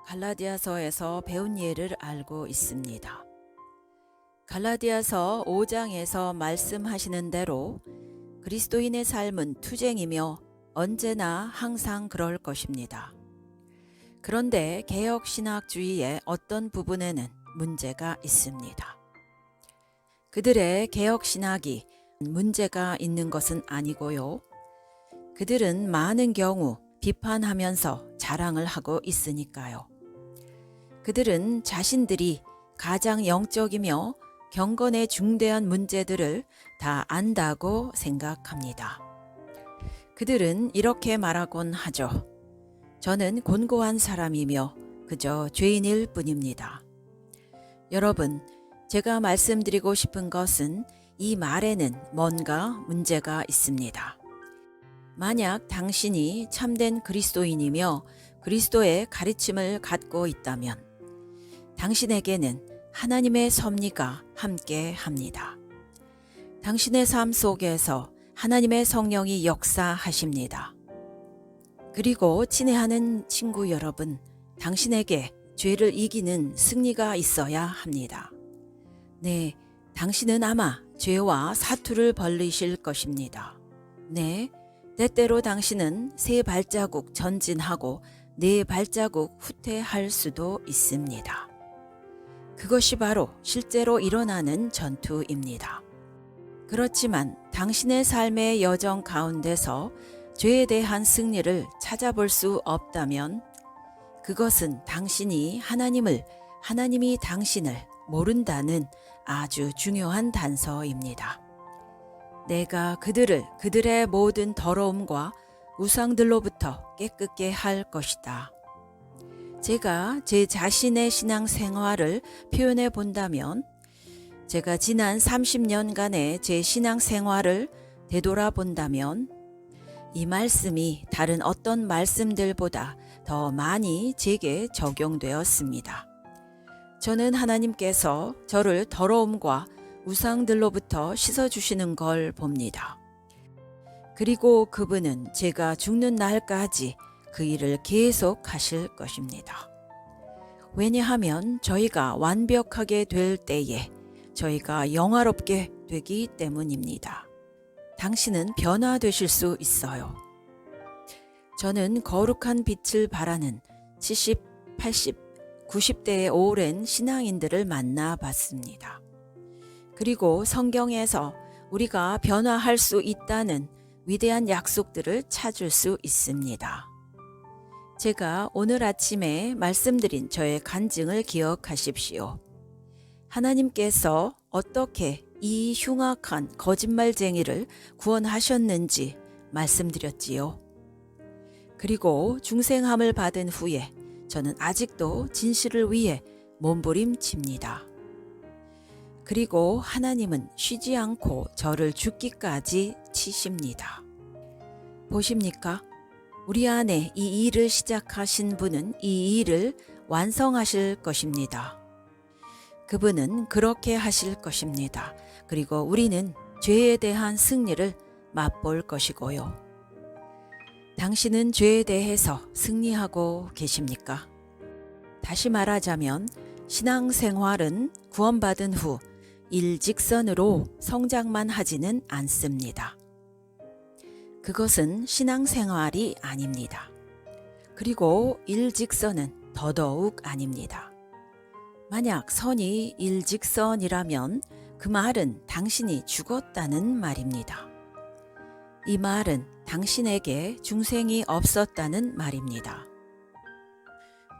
갈라디아서에서 배운 예를 알고 있습니다. 갈라디아서 5장에서 말씀하시는 대로 그리스도인의 삶은 투쟁이며 언제나 항상 그럴 것입니다. 그런데 개혁신학주의의 어떤 부분에는 문제가 있습니다. 그들의 개혁신학이 문제가 있는 것은 아니고요. 그들은 많은 경우 비판하면서 자랑을 하고 있으니까요. 그들은 자신들이 가장 영적이며 경건의 중대한 문제들을 다 안다고 생각합니다. 그들은 이렇게 말하곤 하죠. 저는 곤고한 사람이며 그저 죄인일 뿐입니다. 여러분, 제가 말씀드리고 싶은 것은 이 말에는 뭔가 문제가 있습니다. 만약 당신이 참된 그리스도인이며 그리스도의 가르침을 갖고 있다면 당신에게는 하나님의 섭리가 함께 합니다. 당신의 삶 속에서 하나님의 성령이 역사하십니다. 그리고 친애하는 친구 여러분, 당신에게 죄를 이기는 승리가 있어야 합니다. 네, 당신은 아마 죄와 사투를 벌리실 것입니다. 네, 때때로 당신은 3발자국 전진하고 4발자국 후퇴할 수도 있습니다. 그것이 바로 실제로 일어나는 전투입니다. 그렇지만 당신의 삶의 여정 가운데서 죄에 대한 승리를 찾아볼 수 없다면 그것은 당신이 하나님이 당신을 모른다는 아주 중요한 단서입니다. 내가 그들의 모든 더러움과 우상들로부터 깨끗게 할 것이다. 제가 제 자신의 신앙생활을 표현해 본다면 제가 지난 30년간의 제 신앙생활을 되돌아본다면 이 말씀이 다른 어떤 말씀들보다 더 많이 제게 적용되었습니다. 저는 하나님께서 저를 더러움과 우상들로부터 씻어주시는 걸 봅니다. 그리고 그분은 제가 죽는 날까지 그 일을 계속 하실 것입니다. 왜냐하면 저희가 완벽하게 될 때에 저희가 영화롭게 되기 때문입니다. 당신은 변화되실 수 있어요. 저는 거룩한 빛을 바라는 70, 80, 90대의 오랜 신앙인들을 만나봤습니다. 그리고 성경에서 우리가 변화할 수 있다는 위대한 약속들을 찾을 수 있습니다. 제가 오늘 아침에 말씀드린 저의 간증을 기억하십시오. 하나님께서 어떻게 이 흉악한 거짓말쟁이를 구원하셨는지 말씀드렸지요. 그리고 중생함을 받은 후에 저는 아직도 진실을 위해 몸부림칩니다. 그리고 하나님은 쉬지 않고 저를 죽기까지 치십니다. 보십니까? 우리 안에 이 일을 시작하신 분은 이 일을 완성하실 것입니다. 그분은 그렇게 하실 것입니다. 그리고 우리는 죄에 대한 승리를 맛볼 것이고요. 당신은 죄에 대해서 승리하고 계십니까? 다시 말하자면 신앙생활은 구원받은 후 일직선으로 성장만 하지는 않습니다. 그것은 신앙생활이 아닙니다. 그리고 일직선은 더더욱 아닙니다. 만약 선이 일직선이라면 그 말은 당신이 죽었다는 말입니다. 이 말은 당신에게 중생이 없었다는 말입니다.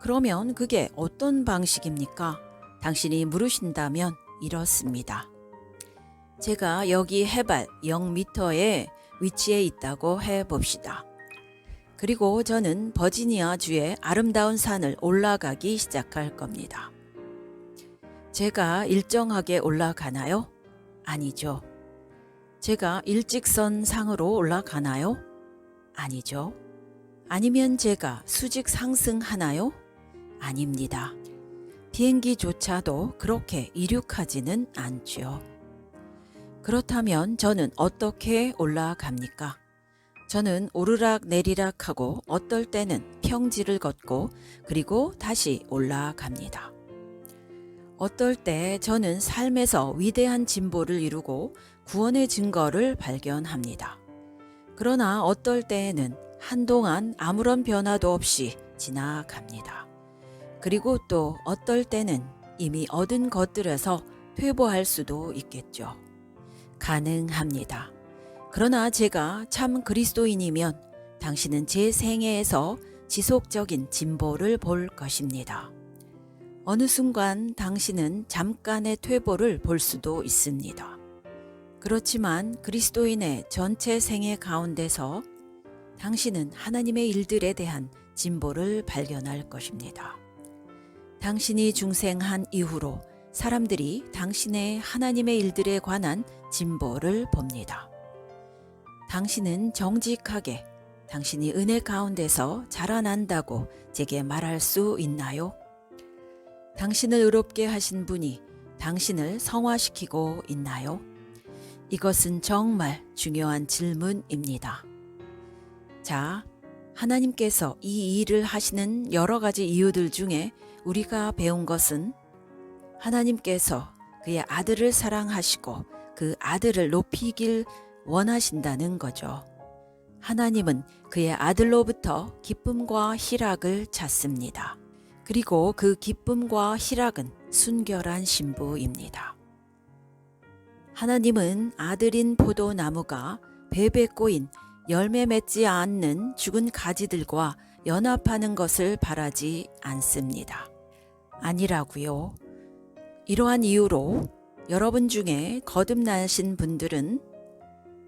그러면 그게 어떤 방식입니까? 당신이 물으신다면 이렇습니다. 제가 여기 해발 0m에 위치해 있다고 해봅시다. 그리고 저는 버지니아주의 아름다운 산을 올라가기 시작할 겁니다. 제가 일정하게 올라가나요? 아니죠. 제가 일직선 상으로 올라가나요? 아니죠. 아니면 제가 수직 상승하나요? 아닙니다. 비행기조차도 그렇게 이륙하지는 않죠. 그렇다면 저는 어떻게 올라갑니까? 저는 오르락 내리락 하고 어떨 때는 평지를 걷고 그리고 다시 올라갑니다. 어떨 때 저는 삶에서 위대한 진보를 이루고 구원의 증거를 발견합니다. 그러나 어떨 때에는 한동안 아무런 변화도 없이 지나갑니다. 그리고 또 어떨 때는 이미 얻은 것들에서 퇴보할 수도 있겠죠. 가능합니다. 그러나 제가 참 그리스도인이면 당신은 제 생애에서 지속적인 진보를 볼 것입니다. 어느 순간 당신은 잠깐의 퇴보를 볼 수도 있습니다. 그렇지만 그리스도인의 전체 생애 가운데서 당신은 하나님의 일들에 대한 진보를 발견할 것입니다. 당신이 중생한 이후로 사람들이 당신의 하나님의 일들에 관한 진보를 봅니다. 당신은 정직하게 당신이 은혜 가운데서 자라난다고 제게 말할 수 있나요? 당신을 의롭게 하신 분이 당신을 성화시키고 있나요? 이것은 정말 중요한 질문입니다. 자, 하나님께서 이 일을 하시는 여러 가지 이유들 중에 우리가 배운 것은 하나님께서 그의 아들을 사랑하시고 그 아들을 높이길 원하신다는 거죠. 하나님은 그의 아들로부터 기쁨과 희락을 찾습니다. 그리고 그 기쁨과 희락은 순결한 신부입니다. 하나님은 아들인 포도나무가 베베 꼬인 열매 맺지 않는 죽은 가지들과 연합하는 것을 바라지 않습니다. 아니라고요. 이러한 이유로 여러분 중에 거듭나신 분들은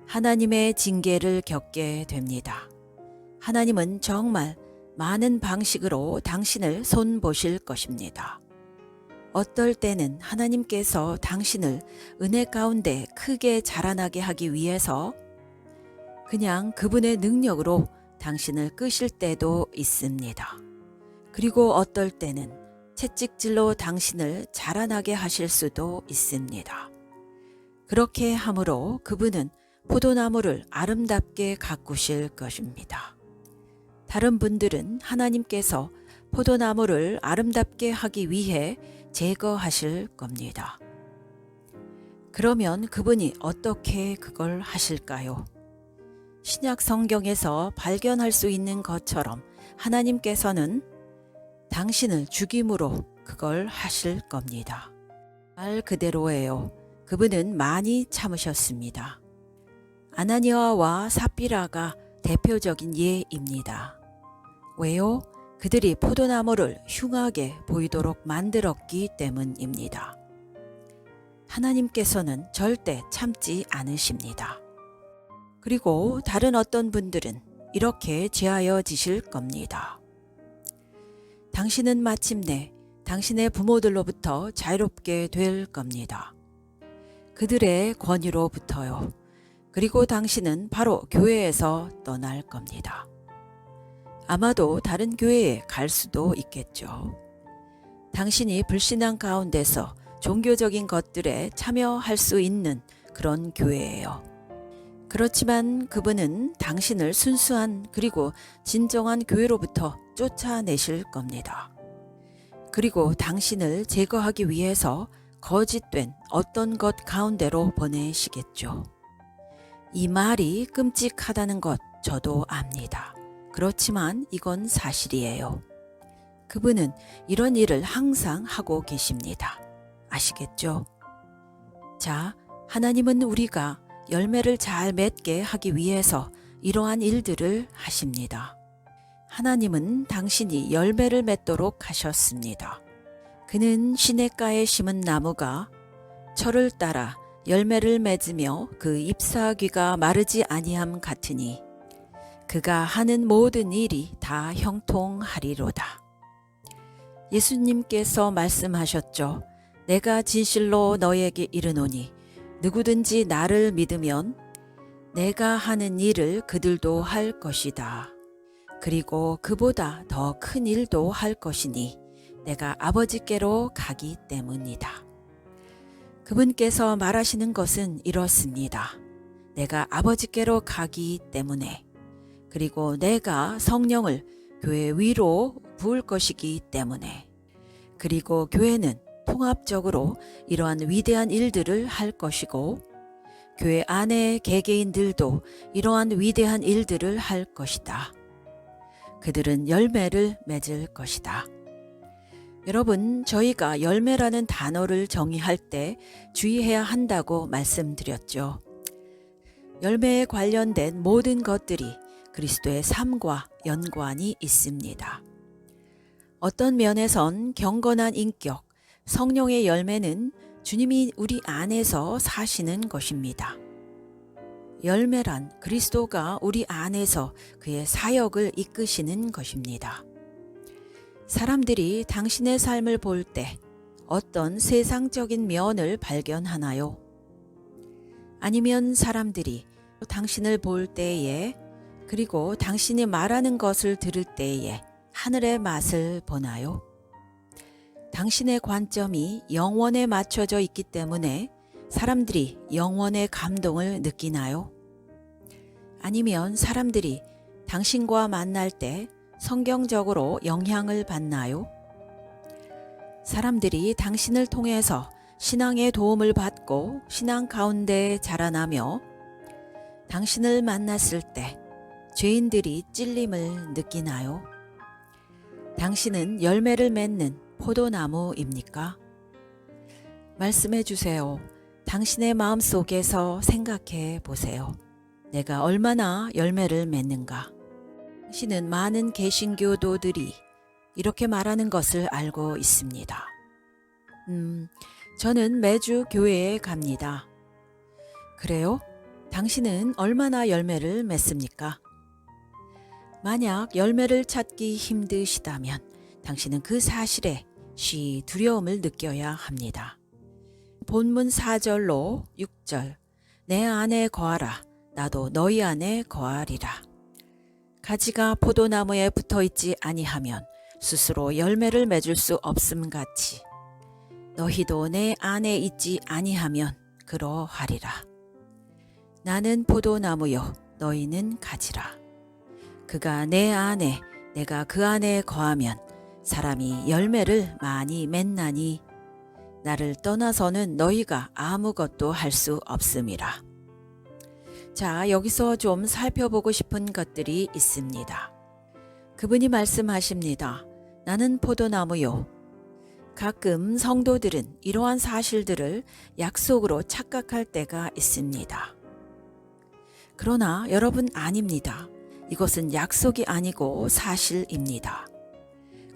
하나님의 징계를 겪게 됩니다. 하나님은 정말 많은 방식으로 당신을 손보실 것입니다. 어떨 때는 하나님께서 당신을 은혜 가운데 크게 자라나게 하기 위해서 그냥 그분의 능력으로 당신을 끄실 때도 있습니다. 그리고 어떨 때는 채찍질로 당신을 자라나게 하실 수도 있습니다. 그렇게 함으로 그분은 포도나무를 아름답게 가꾸실 것입니다. 다른 분들은 하나님께서 포도나무를 아름답게 하기 위해 제거하실 겁니다. 그러면 그분이 어떻게 그걸 하실까요? 신약 성경에서 발견할 수 있는 것처럼 하나님께서는 당신을 죽임으로 그걸 하실 겁니다. 말 그대로예요. 그분은 많이 참으셨습니다. 아나니아와 삽비라가 대표적인 예입니다. 왜요? 그들이 포도나무를 흉하게 보이도록 만들었기 때문입니다. 하나님께서는 절대 참지 않으십니다. 그리고 다른 어떤 분들은 이렇게 제하여지실 겁니다. 당신은 마침내 당신의 부모들로부터 자유롭게 될 겁니다. 그들의 권위로부터요. 그리고 당신은 바로 교회에서 떠날 겁니다. 아마도 다른 교회에 갈 수도 있겠죠. 당신이 불신앙 가운데서 종교적인 것들에 참여할 수 있는 그런 교회예요. 그렇지만 그분은 당신을 순수한 그리고 진정한 교회로부터 쫓아내실 겁니다. 그리고 당신을 제거하기 위해서 거짓된 어떤 것 가운데로 보내시겠죠. 이 말이 끔찍하다는 것 저도 압니다. 그렇지만 이건 사실이에요. 그분은 이런 일을 항상 하고 계십니다. 아시겠죠? 자, 하나님은 우리가 열매를 잘 맺게 하기 위해서 이러한 일들을 하십니다. 하나님은 당신이 열매를 맺도록 하셨습니다. 그는 시냇가에 심은 나무가 철을 따라 열매를 맺으며 그 잎사귀가 마르지 아니함 같으니 그가 하는 모든 일이 다 형통하리로다. 예수님께서 말씀하셨죠. 내가 진실로 너에게 이르노니 누구든지 나를 믿으면 내가 하는 일을 그들도 할 것이다. 그리고 그보다 더 큰 일도 할 것이니 내가 아버지께로 가기 때문이다. 그분께서 말하시는 것은 이렇습니다. 내가 아버지께로 가기 때문에 그리고 내가 성령을 교회 위로 부을 것이기 때문에, 그리고 교회는 통합적으로 이러한 위대한 일들을 할 것이고 교회 안의 개개인들도 이러한 위대한 일들을 할 것이다. 그들은 열매를 맺을 것이다. 여러분, 저희가 열매라는 단어를 정의할 때 주의해야 한다고 말씀드렸죠. 열매에 관련된 모든 것들이 그리스도의 삶과 연관이 있습니다. 어떤 면에선 경건한 인격, 성령의 열매는 주님이 우리 안에서 사시는 것입니다. 열매란 그리스도가 우리 안에서 그의 사역을 이끄시는 것입니다. 사람들이 당신의 삶을 볼 때 어떤 세상적인 면을 발견하나요? 아니면 사람들이 당신을 볼 때에, 그리고 당신이 말하는 것을 들을 때에 하늘의 맛을 보나요? 당신의 관점이 영원에 맞춰져 있기 때문에 사람들이 영원의 감동을 느끼나요? 아니면 사람들이 당신과 만날 때 성경적으로 영향을 받나요? 사람들이 당신을 통해서 신앙의 도움을 받고 신앙 가운데 자라나며 당신을 만났을 때 죄인들이 찔림을 느끼나요? 당신은 열매를 맺는 포도나무입니까? 말씀해 주세요. 당신의 마음 속에서 생각해 보세요. 내가 얼마나 열매를 맺는가? 당신은 많은 개신교도들이 이렇게 말하는 것을 알고 있습니다. 저는 매주 교회에 갑니다. 그래요? 당신은 얼마나 열매를 맺습니까? 만약 열매를 찾기 힘드시다면 당신은 그 사실에 쉬 두려움을 느껴야 합니다. 본문 4절로 6절, 내 안에 거하라, 나도 너희 안에 거하리라. 가지가 포도나무에 붙어있지 아니하면 스스로 열매를 맺을 수 없음같이 너희도 내 안에 있지 아니하면 그러하리라. 나는 포도나무요 너희는 가지라. 그가 내 안에 내가 그 안에 거하면 사람이 열매를 많이 맺나니 나를 떠나서는 너희가 아무것도 할 수 없음이라. 자, 여기서 좀 살펴보고 싶은 것들이 있습니다. 그분이 말씀하십니다. 나는 포도나무요. 가끔 성도들은 이러한 사실들을 약속으로 착각할 때가 있습니다. 그러나 여러분 아닙니다. 이것은 약속이 아니고 사실입니다.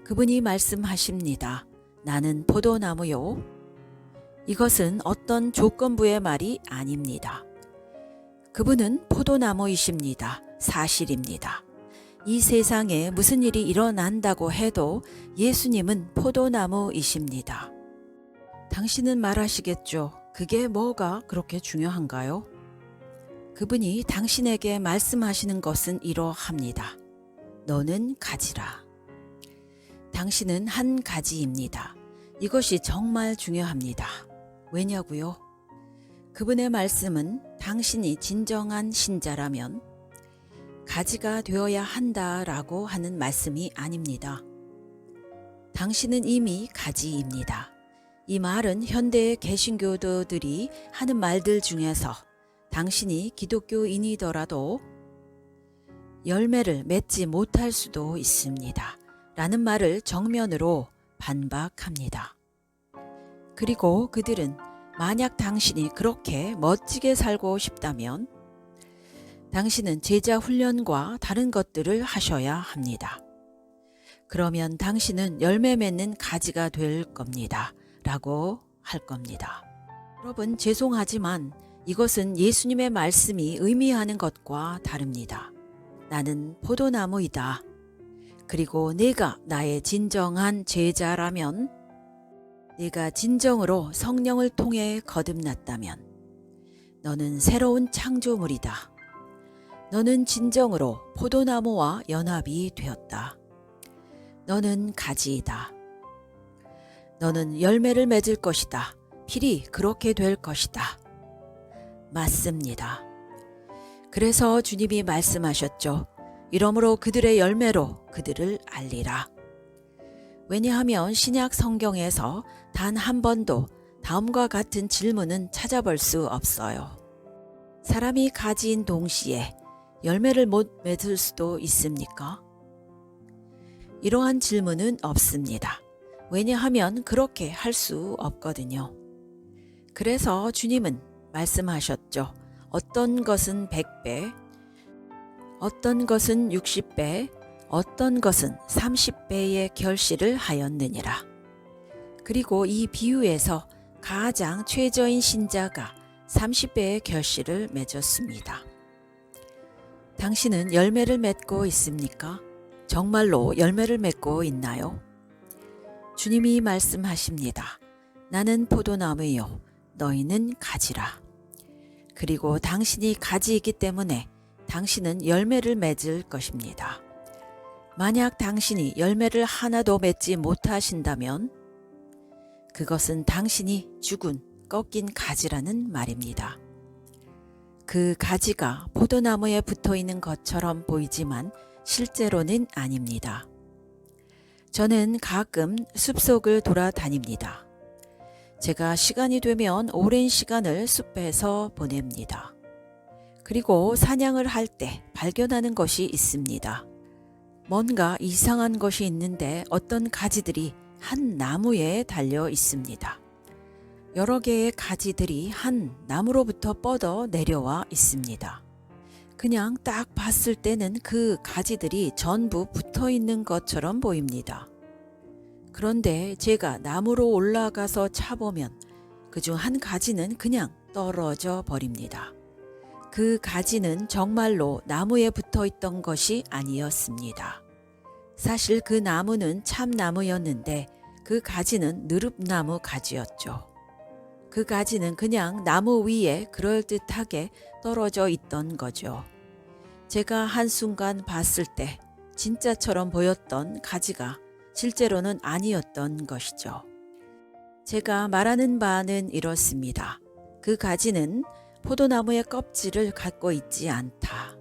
그분이 말씀하십니다. 나는 포도나무요. 이것은 어떤 조건부의 말이 아닙니다. 그분은 포도나무이십니다. 사실입니다. 이 세상에 무슨 일이 일어난다고 해도 예수님은 포도나무이십니다. 당신은 말하시겠죠. 그게 뭐가 그렇게 중요한가요? 그분이 당신에게 말씀하시는 것은 이러합니다. 너는 가지라. 당신은 한 가지입니다. 이것이 정말 중요합니다. 왜냐고요? 그분의 말씀은 당신이 진정한 신자라면 가지가 되어야 한다라고 하는 말씀이 아닙니다. 당신은 이미 가지입니다. 이 말은 현대의 개신교도들이 하는 말들 중에서 당신이 기독교인이더라도 열매를 맺지 못할 수도 있습니다. 라는 말을 정면으로 반박합니다. 그리고 그들은 만약 당신이 그렇게 멋지게 살고 싶다면 당신은 제자 훈련과 다른 것들을 하셔야 합니다. 그러면 당신은 열매 맺는 가지가 될 겁니다. 라고 할 겁니다. 여러분, 죄송하지만 이것은 예수님의 말씀이 의미하는 것과 다릅니다. 나는 포도나무이다. 그리고 내가 나의 진정한 제자라면, 네가 진정으로 성령을 통해 거듭났다면 너는 새로운 창조물이다. 너는 진정으로 포도나무와 연합이 되었다. 너는 가지이다. 너는 열매를 맺을 것이다. 필히 그렇게 될 것이다. 맞습니다. 그래서 주님이 말씀하셨죠. 이러므로 그들의 열매로 그들을 알리라. 왜냐하면 신약 성경에서 단 한 번도 다음과 같은 질문은 찾아볼 수 없어요. 사람이 가지인 동시에 열매를 못 맺을 수도 있습니까? 이러한 질문은 없습니다. 왜냐하면 그렇게 할 수 없거든요. 그래서 주님은 말씀하셨죠. 어떤 것은 100배, 어떤 것은 60배, 어떤 것은 30배의 결실을 하였느니라. 그리고 이 비유에서 가장 최저인 신자가 30배의 결실을 맺었습니다. 당신은 열매를 맺고 있습니까? 정말로 열매를 맺고 있나요? 주님이 말씀하십니다. 나는 포도나무요, 너희는 가지라. 그리고 당신이 가지이기 때문에 당신은 열매를 맺을 것입니다. 만약 당신이 열매를 하나도 맺지 못하신다면 그것은 당신이 죽은 꺾인 가지라는 말입니다. 그 가지가 포도나무에 붙어 있는 것처럼 보이지만 실제로는 아닙니다. 저는 가끔 숲속을 돌아다닙니다. 제가 시간이 되면 오랜 시간을 숲에서 보냅니다. 그리고 사냥을 할 때 발견하는 것이 있습니다. 뭔가 이상한 것이 있는데 어떤 가지들이 한 나무에 달려 있습니다. 여러 개의 가지들이 한 나무로부터 뻗어 내려와 있습니다. 그냥 딱 봤을 때는 그 가지들이 전부 붙어 있는 것처럼 보입니다. 그런데 제가 나무로 올라가서 차보면 그중 한 가지는 그냥 떨어져 버립니다. 그 가지는 정말로 나무에 붙어 있던 것이 아니었습니다. 사실 그 나무는 참나무였는데 그 가지는 느릅나무 가지였죠. 그 가지는 그냥 나무 위에 그럴듯하게 떨어져 있던 거죠. 제가 한순간 봤을 때 진짜처럼 보였던 가지가 실제로는 아니었던 것이죠. 제가 말하는 바는 이렇습니다. 그 가지는 포도나무의 껍질을 갖고 있지 않다.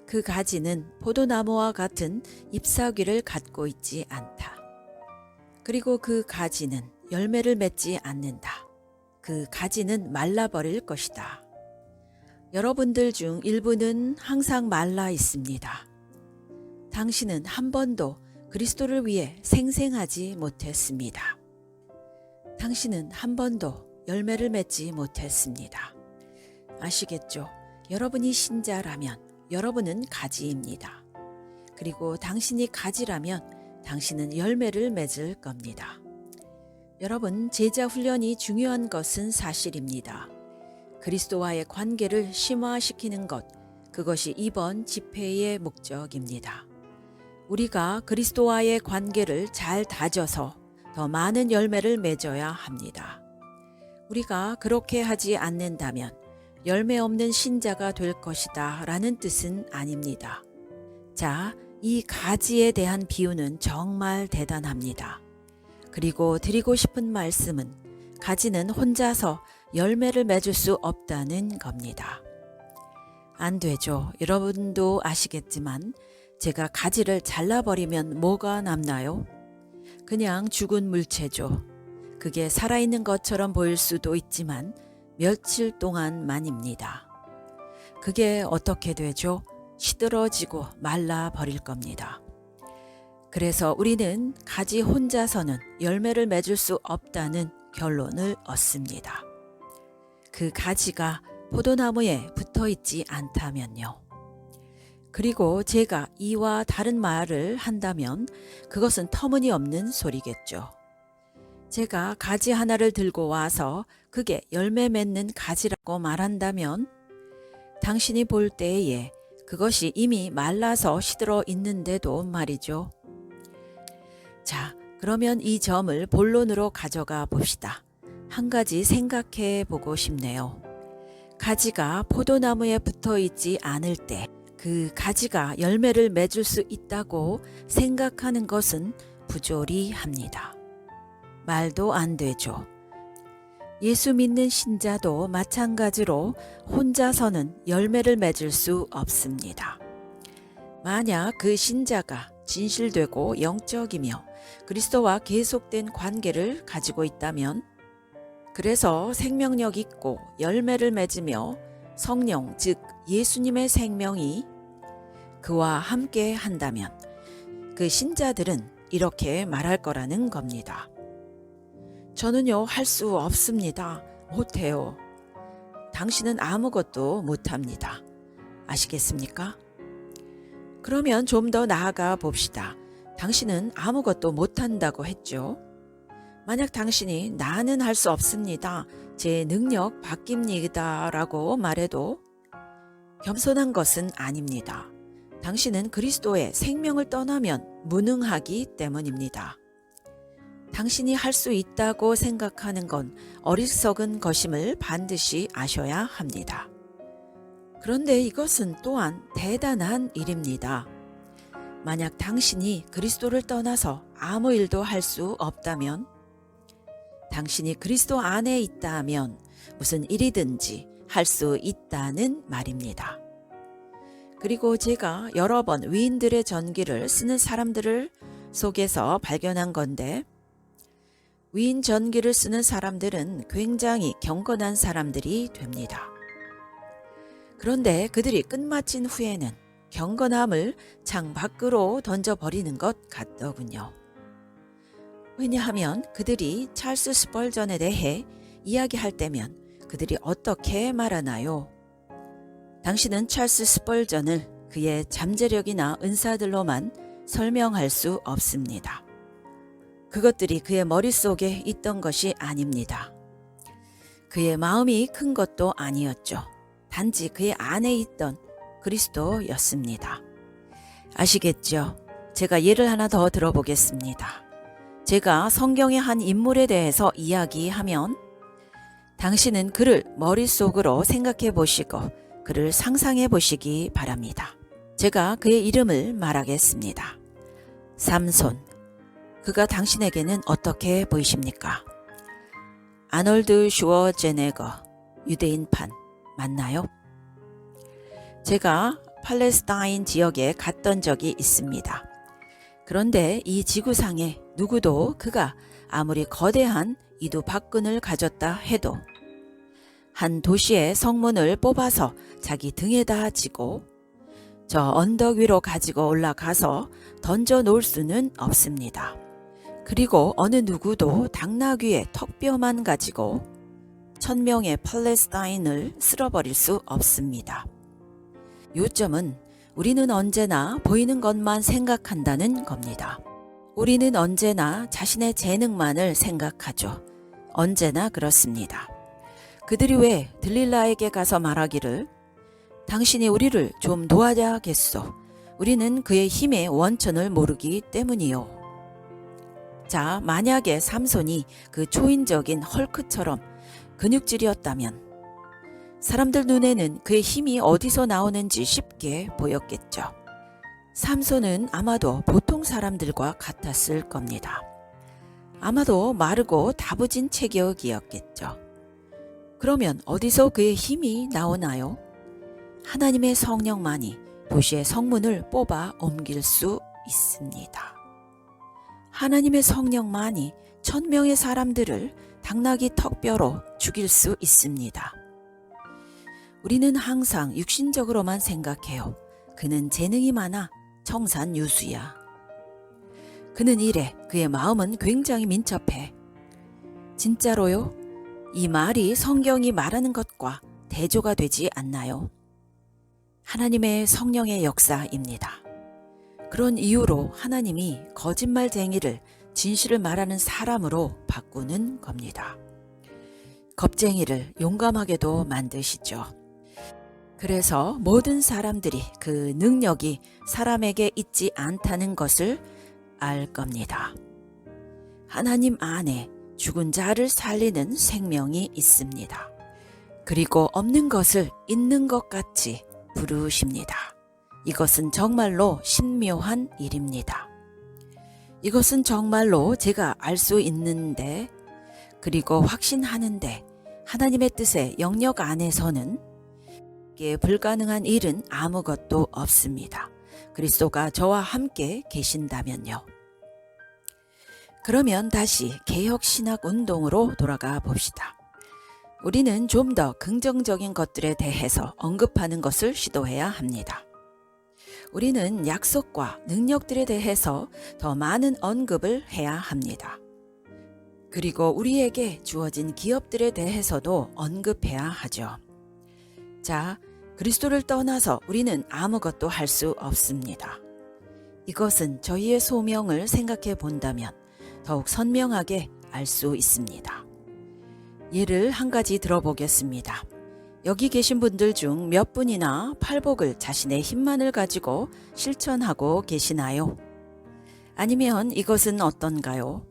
그 가지는 포도나무와 같은 잎사귀를 갖고 있지 않다. 그리고 그 가지는 열매를 맺지 않는다. 그 가지는 말라버릴 것이다. 여러분들 중 일부는 항상 말라 있습니다. 당신은 한 번도 그리스도를 위해 생생하지 못했습니다. 당신은 한 번도 열매를 맺지 못했습니다. 아시겠죠? 여러분이 신자라면 여러분은 가지입니다. 그리고 당신이 가지라면 당신은 열매를 맺을 겁니다. 여러분, 제자 훈련이 중요한 것은 사실입니다. 그리스도와의 관계를 심화시키는 것, 그것이 이번 집회의 목적입니다. 우리가 그리스도와의 관계를 잘 다져서 더 많은 열매를 맺어야 합니다. 우리가 그렇게 하지 않는다면 열매 없는 신자가 될 것이다 라는 뜻은 아닙니다. 자, 이 가지에 대한 비유는 정말 대단합니다. 그리고 드리고 싶은 말씀은 가지는 혼자서 열매를 맺을 수 없다는 겁니다. 안 되죠. 여러분도 아시겠지만 제가 가지를 잘라버리면 뭐가 남나요? 그냥 죽은 물체죠. 그게 살아있는 것처럼 보일 수도 있지만 며칠 동안만입니다. 그게 어떻게 되죠? 시들어지고 말라버릴 겁니다. 그래서 우리는 가지 혼자서는 열매를 맺을 수 없다는 결론을 얻습니다. 그 가지가 포도나무에 붙어 있지 않다면요. 그리고 제가 이와 다른 말을 한다면 그것은 터무니없는 소리겠죠. 제가 가지 하나를 들고 와서 그게 열매 맺는 가지라고 말한다면 당신이 볼 때에 그것이 이미 말라서 시들어 있는데도 말이죠. 자, 그러면 이 점을 본론으로 가져가 봅시다. 한 가지 생각해 보고 싶네요. 가지가 포도나무에 붙어 있지 않을 때 그 가지가 열매를 맺을 수 있다고 생각하는 것은 부조리합니다. 말도 안 되죠. 예수 믿는 신자도 마찬가지로 혼자서는 열매를 맺을 수 없습니다. 만약 그 신자가 진실되고 영적이며 그리스도와 계속된 관계를 가지고 있다면, 그래서 생명력 있고 열매를 맺으며 성령 즉 예수님의 생명이 그와 함께 한다면 그 신자들은 이렇게 말할 거라는 겁니다. 저는요 할 수 없습니다. 못해요. 당신은 아무것도 못합니다. 아시겠습니까? 그러면 좀 더 나아가 봅시다. 당신은 아무것도 못한다고 했죠. 만약 당신이 나는 할 수 없습니다. 제 능력 바뀝니다 라고 말해도 겸손한 것은 아닙니다. 당신은 그리스도의 생명을 떠나면 무능하기 때문입니다. 당신이 할 수 있다고 생각하는 건 어리석은 것임을 반드시 아셔야 합니다. 그런데 이것은 또한 대단한 일입니다. 만약 당신이 그리스도를 떠나서 아무 일도 할 수 없다면, 당신이 그리스도 안에 있다면 무슨 일이든지 할 수 있다는 말입니다. 그리고 제가 여러 번 위인들의 전기를 쓰는 사람들을 속에서 발견한 건데, 위인 전기를 쓰는 사람들은 굉장히 경건한 사람들이 됩니다. 그런데 그들이 끝마친 후에는 경건함을 창 밖으로 던져버리는 것 같더군요. 왜냐하면 그들이 찰스 스펄전에 대해 이야기할 때면 그들이 어떻게 말하나요? 당신은 찰스 스펄전을 그의 잠재력이나 은사들로만 설명할 수 없습니다. 그것들이 그의 머릿속에 있던 것이 아닙니다. 그의 마음이 큰 것도 아니었죠. 단지 그의 안에 있던 그리스도였습니다. 아시겠죠? 제가 예를 하나 더 들어보겠습니다. 제가 성경의 한 인물에 대해서 이야기하면 당신은 그를 머릿속으로 생각해 보시고 그를 상상해 보시기 바랍니다. 제가 그의 이름을 말하겠습니다. 삼손. 그가 당신에게는 어떻게 보이십니까? 아놀드 슈워제네거, 유대인판 맞나요? 제가 팔레스타인 지역에 갔던 적이 있습니다. 그런데 이 지구상에 누구도 그가 아무리 거대한 이두박근을 가졌다 해도 한 도시의 성문을 뽑아서 자기 등에다 지고 저 언덕 위로 가지고 올라가서 던져 놓을 수는 없습니다. 그리고 어느 누구도 당나귀의 턱뼈만 가지고 1000명의 팔레스타인을 쓸어버릴 수 없습니다. 요점은 우리는 언제나 보이는 것만 생각한다는 겁니다. 우리는 언제나 자신의 재능만을 생각하죠. 언제나 그렇습니다. 그들이 왜 들릴라에게 가서 말하기를 당신이 우리를 좀 도와야겠소. 우리는 그의 힘의 원천을 모르기 때문이요. 자, 만약에 삼손이 그 초인적인 헐크처럼 근육질이었다면 사람들 눈에는 그의 힘이 어디서 나오는지 쉽게 보였겠죠. 삼손은 아마도 보통 사람들과 같았을 겁니다. 아마도 마르고 다부진 체격이었겠죠. 그러면 어디서 그의 힘이 나오나요? 하나님의 성령만이 도시의 성문을 뽑아 옮길 수 있습니다. 하나님의 성령만이 1000명의 사람들을 당나귀 턱뼈로 죽일 수 있습니다. 우리는 항상 육신적으로만 생각해요. 그는 재능이 많아 청산유수야. 그는 이래. 그의 마음은 굉장히 민첩해. 진짜로요? 이 말이 성경이 말하는 것과 대조가 되지 않나요? 하나님의 성령의 역사입니다. 그런 이유로 하나님이 거짓말쟁이를 진실을 말하는 사람으로 바꾸는 겁니다. 겁쟁이를 용감하게도 만드시죠. 그래서 모든 사람들이 그 능력이 사람에게 있지 않다는 것을 알 겁니다. 하나님 안에 죽은 자를 살리는 생명이 있습니다. 그리고 없는 것을 있는 것 같이 부르십니다. 이것은 정말로 신묘한 일입니다. 이것은 정말로 제가 알 수 있는데, 그리고 확신하는데 하나님의 뜻의 영역 안에서는 불가능한 일은 아무것도 없습니다. 그리스도가 저와 함께 계신다면요. 그러면 다시 개혁신학 운동으로 돌아가 봅시다. 우리는 좀 더 긍정적인 것들에 대해서 언급하는 것을 시도해야 합니다. 우리는 약속과 능력들에 대해서 더 많은 언급을 해야 합니다. 그리고 우리에게 주어진 기업들에 대해서도 언급해야 하죠. 자, 그리스도를 떠나서 우리는 아무것도 할 수 없습니다. 이것은 저희의 소명을 생각해 본다면 더욱 선명하게 알 수 있습니다. 예를 한 가지 들어보겠습니다. 여기 계신 분들 중 몇 분이나 팔복을 자신의 힘만을 가지고 실천하고 계시나요? 아니면 이것은 어떤가요?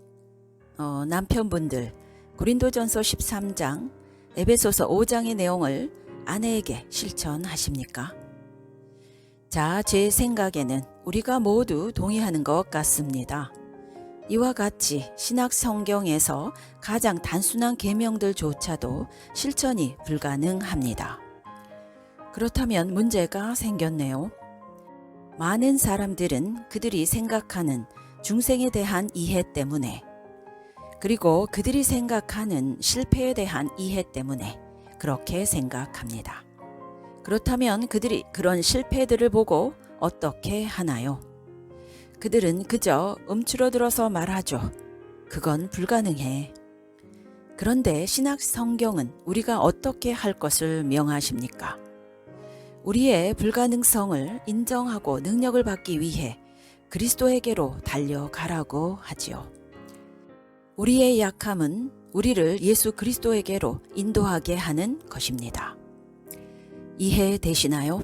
남편분들, 고린도전서 13장, 에베소서 5장의 내용을 아내에게 실천하십니까? 자, 제 생각에는 우리가 모두 동의하는 것 같습니다. 이와 같이 신약 성경에서 가장 단순한 계명들조차도 실천이 불가능합니다. 그렇다면 문제가 생겼네요. 많은 사람들은 그들이 생각하는 중생에 대한 이해 때문에, 그리고 그들이 생각하는 실패에 대한 이해 때문에 그렇게 생각합니다. 그렇다면 그들이 그런 실패들을 보고 어떻게 하나요? 그들은 그저 움츠러들어서 말하죠. 그건 불가능해. 그런데 신약 성경은 우리가 어떻게 할 것을 명하십니까? 우리의 불가능성을 인정하고 능력을 받기 위해 그리스도에게로 달려가라고 하지요. 우리의 약함은 우리를 예수 그리스도에게로 인도하게 하는 것입니다. 이해되시나요?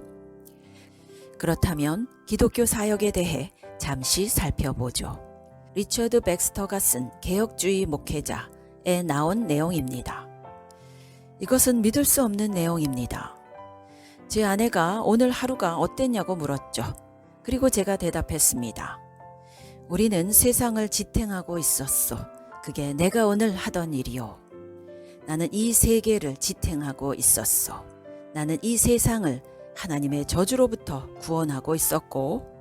그렇다면 기독교 사역에 대해 잠시 살펴보죠. 리처드 백스터가 쓴 개혁주의 목회자에 나온 내용입니다. 이것은 믿을 수 없는 내용입니다. 제 아내가 오늘 하루가 어땠냐고 물었죠. 그리고 제가 대답했습니다. 우리는 세상을 지탱하고 있었어. 그게 내가 오늘 하던 일이요. 나는 이 세계를 지탱하고 있었어. 나는 이 세상을 하나님의 저주로부터 구원하고 있었고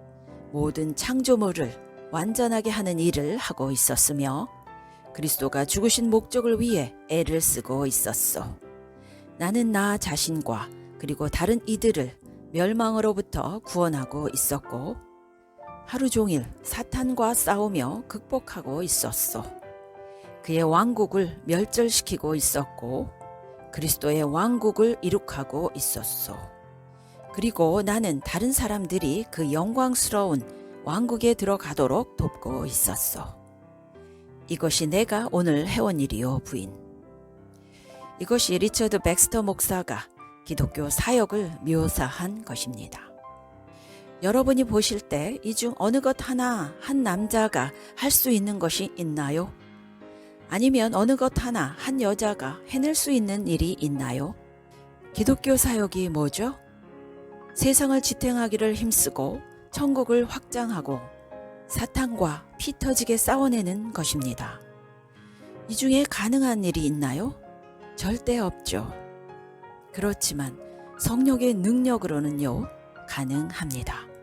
모든 창조물을 완전하게 하는 일을 하고 있었으며 그리스도가 죽으신 목적을 위해 애를 쓰고 있었어. 나는 나 자신과 그리고 다른 이들을 멸망으로부터 구원하고 있었고 하루 종일 사탄과 싸우며 극복하고 있었어. 그의 왕국을 멸절시키고 있었고 그리스도의 왕국을 이룩하고 있었어. 그리고 나는 다른 사람들이 그 영광스러운 왕국에 들어가도록 돕고 있었어. 이것이 내가 오늘 해온 일이요, 부인. 이것이 리처드 백스터 목사가 기독교 사역을 묘사한 것입니다. 여러분이 보실 때 이 중 어느 것 하나 한 남자가 할 수 있는 것이 있나요? 아니면 어느 것 하나 한 여자가 해낼 수 있는 일이 있나요? 기독교 사역이 뭐죠? 세상을 지탱하기를 힘쓰고 천국을 확장하고 사탄과 피 터지게 싸워내는 것입니다. 이 중에 가능한 일이 있나요? 절대 없죠. 그렇지만 성령의 능력으로는요, 가능합니다.